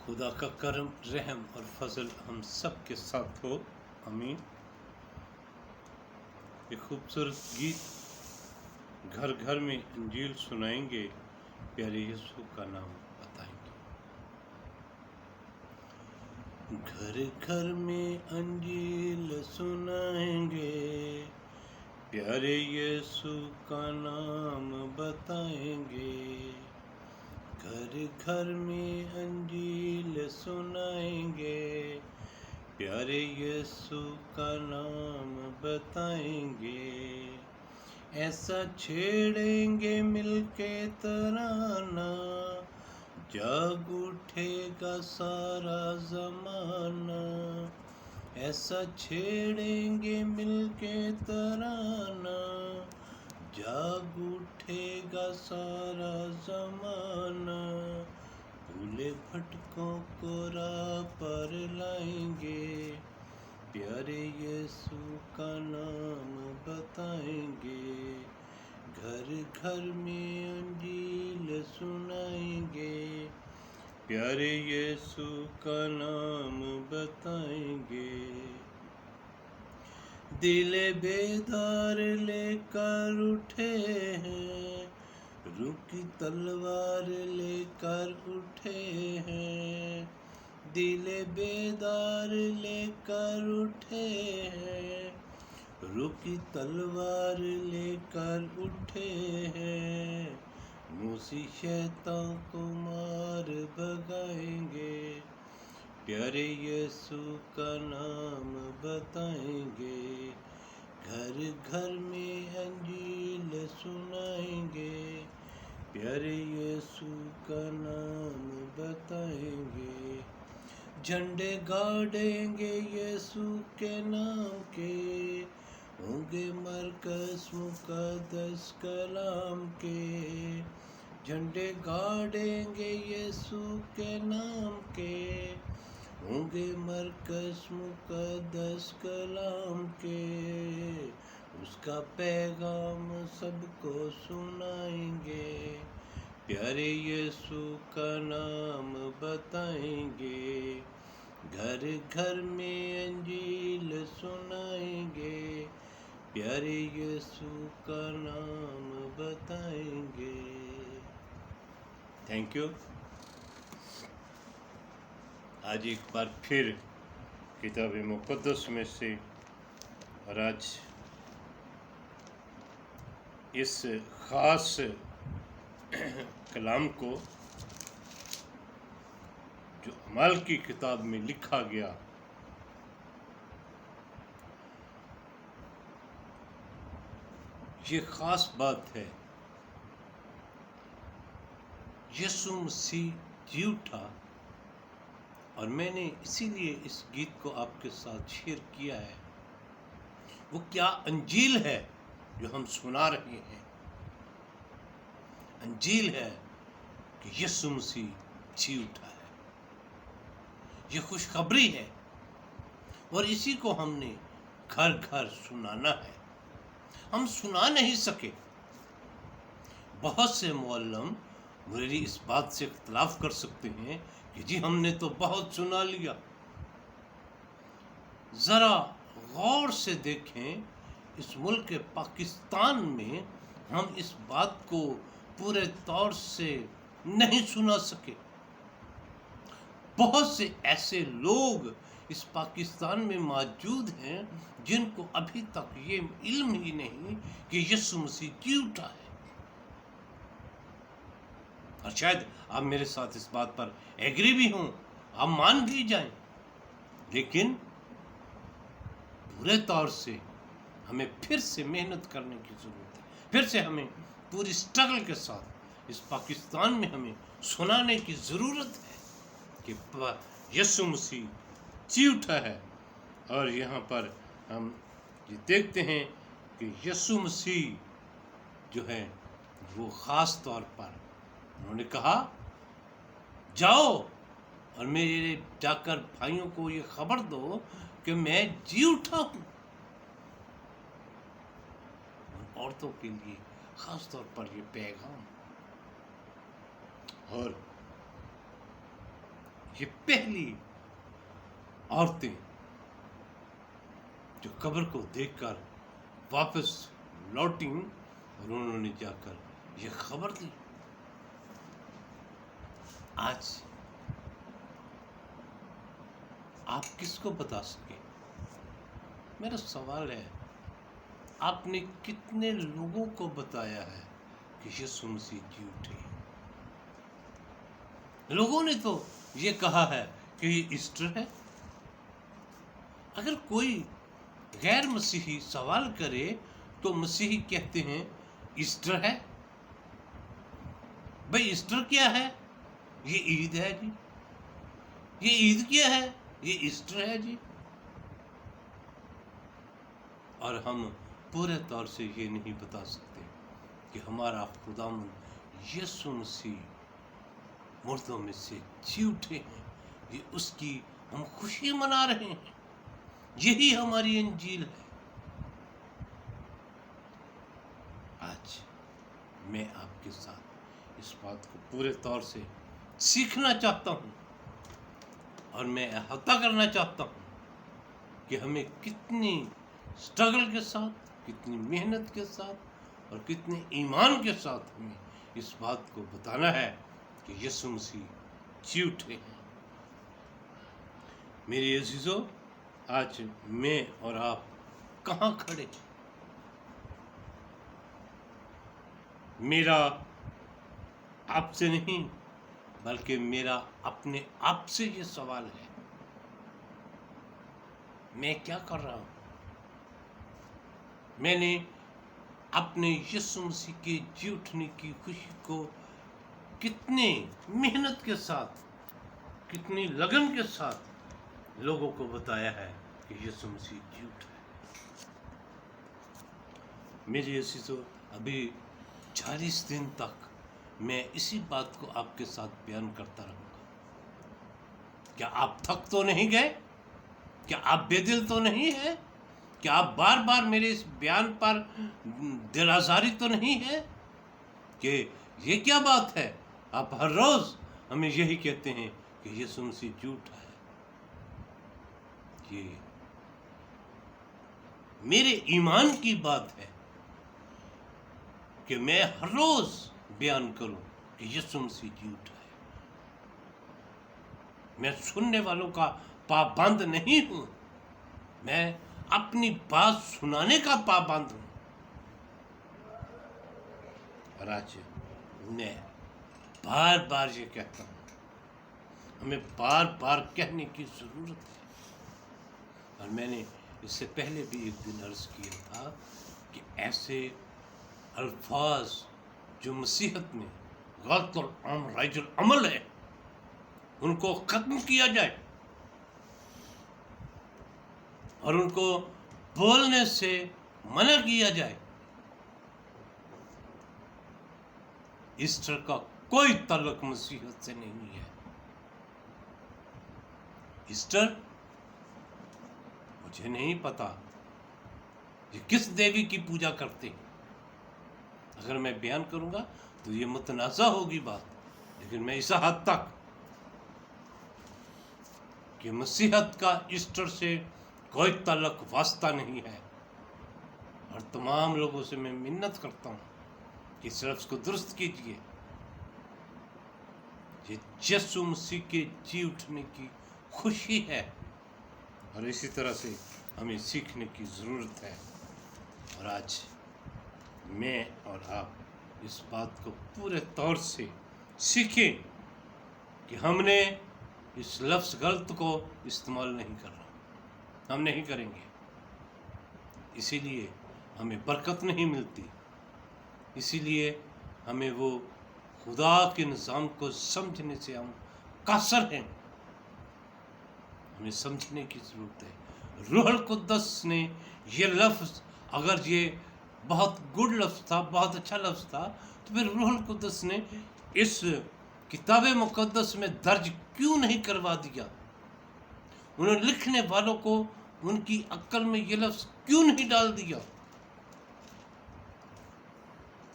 خدا کا کرم، رحم اور فضل ہم سب کے ساتھ ہو، آمین۔ یہ خوبصورت گیت گھر گھر میں انجیل سنائیں گے، پیارے یسوع کا نام بتائیں گے۔ گھر گھر میں انجیل سنائیں گے، پیارے یسوع کا نام بتائیں گے۔ گھر گھر میں انجیل سنائیں گے، پیارے یسوع کا نام بتائیں گے۔ ایسا چھیڑیں گے مل کے ترانہ، جاگ اٹھے گا سارا زمانہ۔ ایسا چھیڑیں گے مل کے ترانہ، جاگ اٹھے گا سارا زمانہ۔ بھولے بھٹکوں کو راہ پر لائیں گے، پیارے یسوع کا نام بتائیں گے۔ گھر گھر میں انجیل سنائیں گے، پیارے یسوع کا نام بتائیں گے۔ دل بیدار لے کر اٹھے ہیں، روح کی تلوار لے کر اٹھے ہیں۔ دل بیدار لے کر اٹھے ہیں، روح کی تلوار لے کر اٹھے ہیں۔ موسی شیطان کو مار بھگائیں گے، پیارے یسوع کا نام بتائیں گے۔ گھر گھر میں انجیل سنائیں گے، پیارے یسوع کا نام بتائیں گے۔ جھنڈے گاڑیں گے یسوع کے نام کے، ہوں گے مرکز مقدس کلام کے۔ جھنڈے گاڑیں گے یسوع کے نام کے، ہوں گے مرکز مقدس کلام کے۔ اس کا پیغام سب کو سنائیں گے، پیارے یسوع کا نام بتائیں گے۔ گھر گھر میں انجیل سنائیں گے، پیارے یسوع کا نام بتائیں گے۔ Thank you. آج ایک بار پھر کتاب مقدس میں سے، اور آج اس خاص کلام کو جو اعمال کی کتاب میں لکھا گیا، یہ خاص بات ہے۔ یسوع مسیح جی اٹھا، اور میں نے اسی لیے اس گیت کو آپ کے ساتھ شیئر کیا ہے۔ وہ کیا انجیل ہے جو ہم سنا رہے ہیں؟ انجیل ہے کہ یسوع مسیح جی اٹھا ہے۔ یہ خوشخبری ہے، اور اسی کو ہم نے گھر گھر سنانا ہے۔ ہم سنا نہیں سکے۔ بہت سے معلم میری اس بات سے اختلاف کر سکتے ہیں کہ جی ہم نے تو بہت سنا لیا۔ ذرا غور سے دیکھیں، اس ملک پاکستان میں ہم اس بات کو پورے طور سے نہیں سنا سکے۔ بہت سے ایسے لوگ اس پاکستان میں موجود ہیں جن کو ابھی تک یہ علم ہی نہیں کہ یسوع مسیح جی اٹھا ہے۔ اور شاید آپ میرے ساتھ اس بات پر ایگری بھی ہوں، آپ مان بھی جائیں، لیکن پورے طور سے ہمیں پھر سے محنت کرنے کی ضرورت ہے۔ پھر سے ہمیں پوری سٹرگل کے ساتھ اس پاکستان میں ہمیں سنانے کی ضرورت ہے کہ یسوع مسیح جی اٹھا ہے۔ اور یہاں پر ہم یہ دیکھتے ہیں کہ یسوع مسیح جو ہے وہ خاص طور پر انہوں نے کہا، جاؤ اور میرے جا کر بھائیوں کو یہ خبر دو کہ میں جی اٹھا ہوں۔ عورتوں کے لیے خاص طور پر یہ پیغام، اور یہ پہلی عورتیں جو قبر کو دیکھ کر واپس لوٹیں اور انہوں نے جا کر یہ خبر دی. آج آپ کس کو بتا سکے؟ میرا سوال ہے، آپ نے کتنے لوگوں کو بتایا ہے کہ یسوع مسیح جی اٹھے؟ لوگوں نے تو یہ کہا ہے کہ یہ ایسٹر ہے. اگر کوئی غیر مسیحی سوال کرے تو مسیحی کہتے ہیں ایسٹر ہے. بھئی ایسٹر کیا ہے؟ یہ عید ہے جی. یہ عید کیا ہے؟ یہ ایسٹر ہے جی. اور ہم پورے طور سے یہ نہیں بتا سکتے کہ ہمارا خداوند یسوع مسیح مردوں میں سے جی اٹھے ہیں. یہ اس کی ہم خوشی منا رہے ہیں. یہی ہماری انجیل ہے. آج میں آپ کے ساتھ اس بات کو پورے طور سے سیکھنا چاہتا ہوں اور میں احاطہ کرنا چاہتا ہوں کہ ہمیں کتنی سٹرگل کے ساتھ، کتنی محنت کے ساتھ اور کتنے ایمان کے ساتھ ہمیں اس بات کو بتانا ہے کہ یسوع مسیح جی اٹھے ہیں. میری عزیزو، آج میں اور آپ کہاں کھڑے؟ میرا آپ سے نہیں بلکہ میرا اپنے آپ سے یہ سوال ہے، میں کیا کر رہا ہوں؟ میں نے اپنے یسوع مسیح کے جی اٹھنے کی خوشی کو کتنے محنت کے ساتھ، کتنی لگن کے ساتھ لوگوں کو بتایا ہے کہ یسوع مسیح جی اٹھا ہے. میری عزیزو، ابھی 40 دن تک میں اسی بات کو آپ کے ساتھ بیان کرتا رہوں گا. کیا آپ تھک تو نہیں گئے؟ کیا آپ بے دل تو نہیں ہیں؟ کیا آپ بار بار میرے اس بیان پر دل آزاری تو نہیں ہے کہ یہ کیا بات ہے؟ آپ ہر روز ہمیں یہی کہتے ہیں کہ یسوع مسیح جی اٹھا ہے. یہ میرے ایمان کی بات ہے کہ میں ہر روز بیان کروں کہ یسوع مسیح جی اٹھا ہے. میں سننے والوں کا پابند نہیں ہوں، میں اپنی بات سنانے کا پابند ہوں. اور آج میں بار بار یہ کہتا ہوں، ہمیں بار بار کہنے کی ضرورت ہے. اور میں نے اس سے پہلے بھی ایک دن عرض کیا تھا کہ ایسے الفاظ جو مسیحت میں غلط اور عام رائج العمل ہے، ان کو ختم کیا جائے اور ان کو بولنے سے منع کیا جائے. ایسٹر کا کوئی تعلق مسیحت سے نہیں ہے. ایسٹر مجھے نہیں پتا یہ کس دیوی کی پوجا کرتے ہیں. اگر میں بیان کروں گا تو یہ متنازع ہوگی بات، لیکن میں اس حد تک کہ مسیحت کا ایسٹر سے کوئی تعلق واسطہ نہیں ہے. اور تمام لوگوں سے میں منت کرتا ہوں کہ اس لفظ کو درست کیجیے. یہ یسوع مسیح کے جی اٹھنے کی خوشی ہے اور اسی طرح سے ہمیں سیکھنے کی ضرورت ہے. اور آج میں اور آپ اس بات کو پورے طور سے سیکھیں کہ ہم نے اس لفظ غلط کو استعمال نہیں کرنا. ہم نہیں کریں گے، اسی لیے ہمیں برکت نہیں ملتی. اسی لیے ہمیں وہ خدا کے نظام کو سمجھنے سے ہم قاصر ہیں. ہمیں سمجھنے کی ضرورت ہے. روح القدس نے یہ لفظ، اگر یہ بہت گڈ لفظ تھا، بہت اچھا لفظ تھا، تو پھر روح القدس نے اس کتاب مقدس میں درج کیوں نہیں کروا دیا؟ انہوں نے لکھنے والوں کو ان کی عقل میں یہ لفظ کیوں نہیں ڈال دیا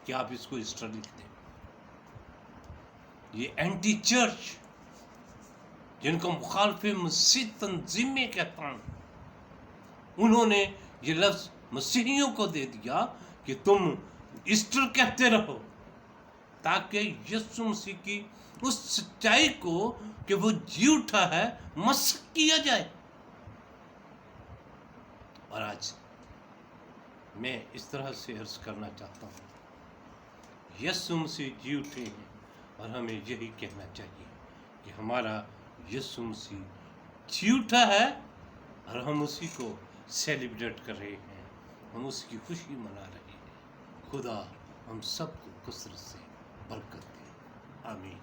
کہ آپ اس کو ایسٹر لکھ دیں؟ یہ اینٹی چرچ جن کو مخالف مسیح تنظیمیں کہتا ہوں، انہوں نے یہ لفظ مسیحیوں کو دے دیا کہ تم ایسٹر کہتے رہو، تاکہ یسوع مسیح کی اس سچائی کو کہ وہ جی اٹھا ہے مسخ کیا جائے۔ اور آج میں اس طرح سے عرض کرنا چاہتا ہوں، یسوع مسیح جی اٹھے ہیں اور ہمیں یہی کہنا چاہیے کہ ہمارا یسوع مسیح جی اٹھا ہے اور ہم اسی کو سیلیبریٹ کر رہے ہیں، ہم اس کی خوشی منا رہے ہیں۔ خدا ہم سب کو کثرت سے برکت دے، آمین۔